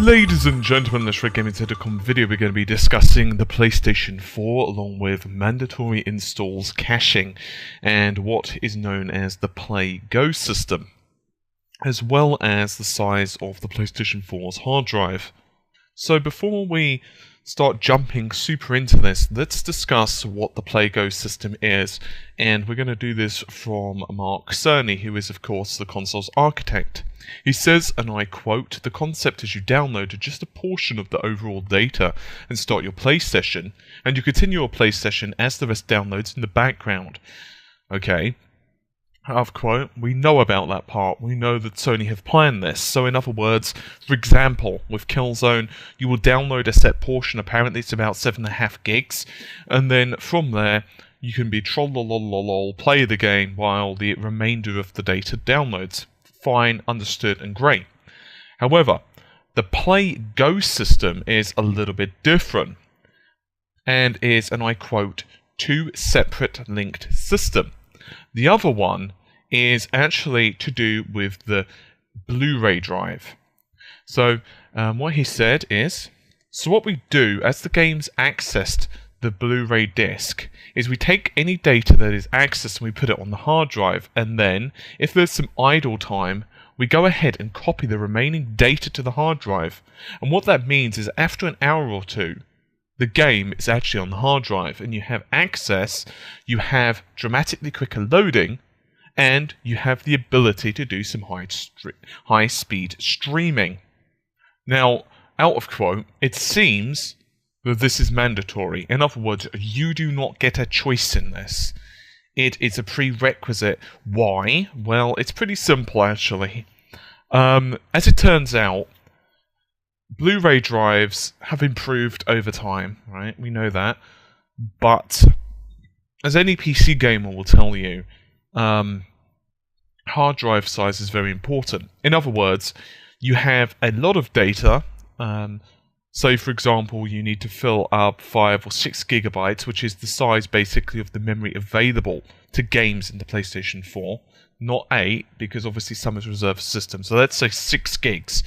Ladies and gentlemen, in this RedGamingTech.com video we're going to be discussing the PlayStation 4 along with mandatory installs, caching, and what is known as the Play Go system, as well as the size of the PlayStation 4's hard drive. So before we start jumping super into this, let's discuss what the Play Go system is, and we're going to do this from Mark Cerny, who is of course the console's architect. He says, and I quote, "The concept is you download just a portion of the overall data and start your play session, and you continue your play session as the rest downloads in the background." Okay, half quote, we know about that part. We know that Sony have planned this. So in other words, for example, with Killzone, you will download a set portion, apparently it's about 7.5 gigs, and then from there, you can be troll play the game while the remainder of the data downloads. Fine, understood, and great. However, the Play Go system is a little bit different, and is, and I quote, two separate linked system. The other one is actually to do with the Blu-ray drive. So what he said is, so what we do as the game's accessed the Blu-ray disc is we take any data that is accessed and we put it on the hard drive, and then if there's some idle time we go ahead and copy the remaining data to the hard drive. And what that means is after an hour or two the game is actually on the hard drive and you have access, you have dramatically quicker loading, and you have the ability to do some high-speed streaming. Now, out of quote, it seems that this is mandatory. In other words, you do not get a choice in this. It is a prerequisite. Why? Well, it's pretty simple actually. As it turns out, Blu-ray drives have improved over time, right? We know that. But, as any PC gamer will tell you, hard drive size is very important. In other words, you have a lot of data. So, for example, you need to fill up 5 or 6 gigabytes, which is the size basically of the memory available to games in the PlayStation 4. Not 8, because obviously some is reserved for systems. So let's say 6 gigs.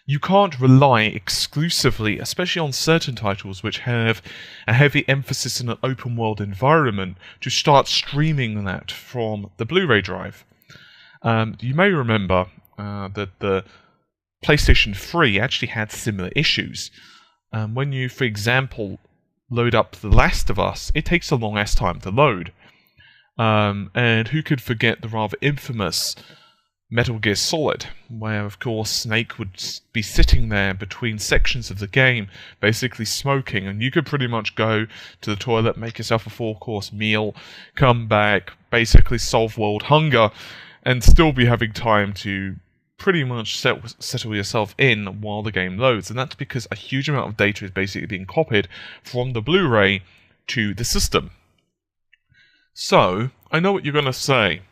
You can't rely exclusively, especially on certain titles which have a heavy emphasis in an open world environment, to start streaming that from the Blu-ray drive. You may remember that the PlayStation 3 actually had similar issues. When you, for example, load up The Last of Us, it takes a long ass time to load. And who could forget the rather infamous Metal Gear Solid, where of course Snake would be sitting there between sections of the game, basically smoking, and you could pretty much go to the toilet, make yourself a 4-course meal, come back, basically solve world hunger, and still be having time to pretty much settle yourself in while the game loads. And that's because a huge amount of data is basically being copied from the Blu-ray to the system. So, I know what you're going to say.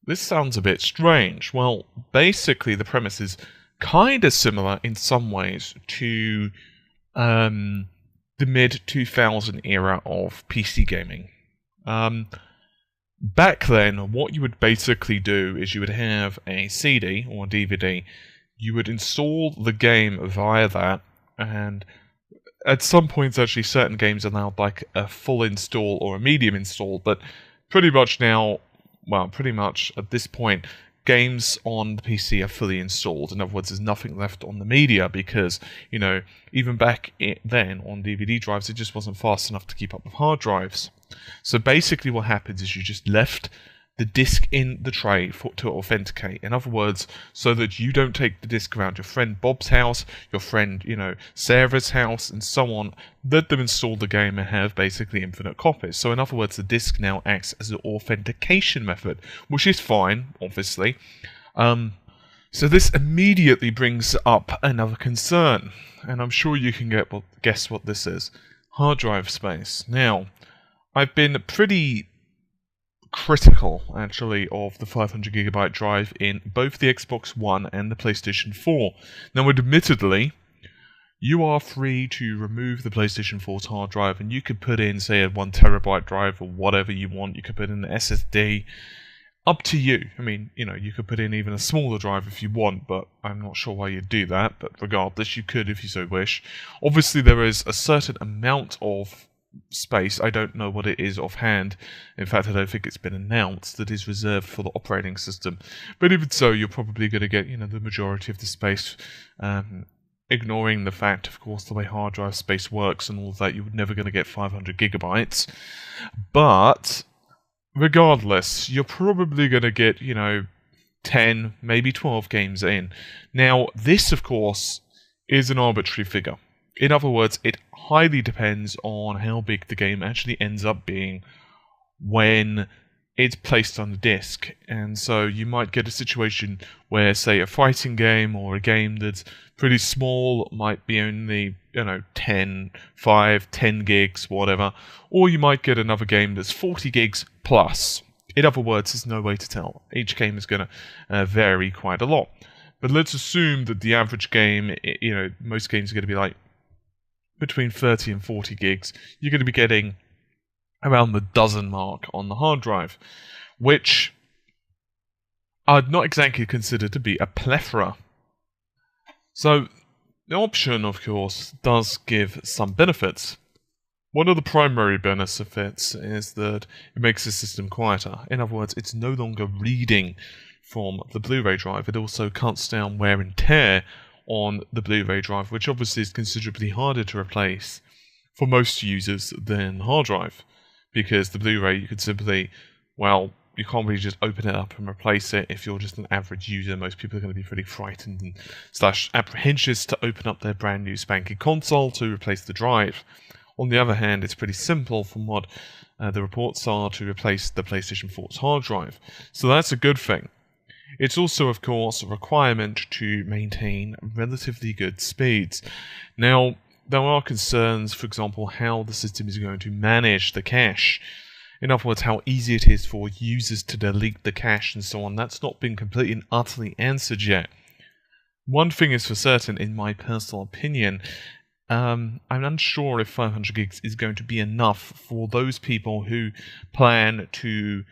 This sounds a bit strange. Well, basically the premise is kind of similar in some ways to the mid-2000 era of PC gaming. Back then, what you would basically do is you would have a CD or a DVD, you would install the game via that, and at some points actually certain games allowed like a full install or a medium install, but pretty much now, well, pretty much at this point, games on the PC are fully installed. In other words, there's nothing left on the media because, you know, even back then on DVD drives, it just wasn't fast enough to keep up with hard drives. So basically what happens is you just left the disc in the tray to authenticate. In other words, so that you don't take the disc around your friend Bob's house, your friend, you know, Sarah's house, and so on. Let them install the game and have basically infinite copies. So in other words, the disc now acts as an authentication method, which is fine, obviously. So this immediately brings up another concern, and I'm sure you can guess what this is. Hard drive space. Now, I've been pretty critical, actually, of the 500GB drive in both the Xbox One and the PlayStation 4. Now, admittedly, you are free to remove the PlayStation 4's hard drive, and you could put in, say, a 1TB drive or whatever you want. You could put in an SSD. up to you. I mean, you know, you could put in even a smaller drive if you want, but I'm not sure why you'd do that. But regardless, you could if you so wish. Obviously, there is a certain amount of space, I don't know what it is offhand, in fact I don't think it's been announced, that is reserved for the operating system. But even so, you're probably going to get, you know, the majority of the space, ignoring the fact, of course, the way hard drive space works and all of that, you're never going to get 500 gigabytes. But regardless, you're probably going to get, you know, 10, maybe 12 games in. Now, this, of course, is an arbitrary figure. In other words, it highly depends on how big the game actually ends up being when it's placed on the disc. And so you might get a situation where, say, a fighting game or a game that's pretty small might be only, you know, 10 gigs, whatever. Or you might get another game that's 40 gigs plus. In other words, there's no way to tell. Each game is going to vary quite a lot. But let's assume that the average game, you know, most games are going to be like between 30 and 40 gigs. You're going to be getting around the dozen mark on the hard drive, which I'd not exactly consider to be a plethora. So the option, of course, does give some benefits. One of the primary benefits is that it makes the system quieter. In other words, it's no longer reading from the Blu-ray drive. It also cuts down wear and tear on the Blu-ray drive, which obviously is considerably harder to replace for most users than the hard drive, because the Blu-ray you could simply, well, you can't really just open it up and replace it. If you're just an average user, most people are going to be pretty frightened and / apprehensive to open up their brand new spanking console to replace the drive. On the other hand, it's pretty simple from what the reports are to replace the PlayStation 4's hard drive, so that's a good thing. It's also, of course, a requirement to maintain relatively good speeds. Now, there are concerns, for example, how the system is going to manage the cache. In other words, how easy it is for users to delete the cache and so on. That's not been completely and utterly answered yet. One thing is for certain, in my personal opinion, I'm unsure if 500 gigs is going to be enough for those people who plan to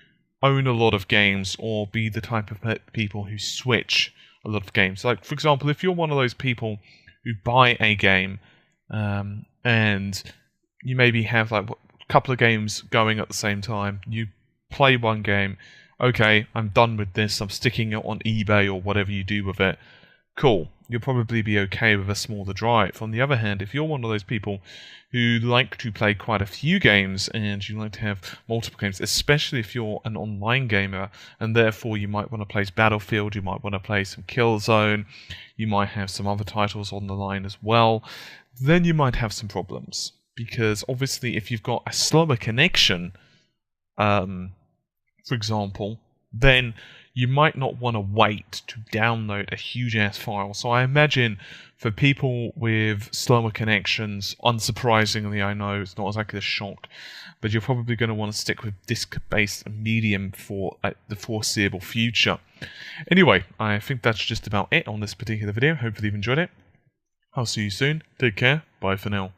own a lot of games or be the type of people who switch a lot of games. Like, for example, if you're one of those people who buy a game and you maybe have like a couple of games going at the same time, you play one game, okay, I'm done with this, I'm sticking it on eBay or whatever you do with it, cool, you'll probably be okay with a smaller drive. On the other hand, if you're one of those people who like to play quite a few games and you like to have multiple games, especially if you're an online gamer, and therefore you might want to play Battlefield, you might want to play some Killzone, you might have some other titles on the line as well, then you might have some problems. Because obviously if you've got a slower connection, for example, then you might not want to wait to download a huge-ass file. So I imagine for people with slower connections, unsurprisingly, I know it's not exactly a shock, but you're probably going to want to stick with disk-based medium for the foreseeable future. Anyway, I think that's just about it on this particular video. Hopefully you've enjoyed it. I'll see you soon. Take care. Bye for now.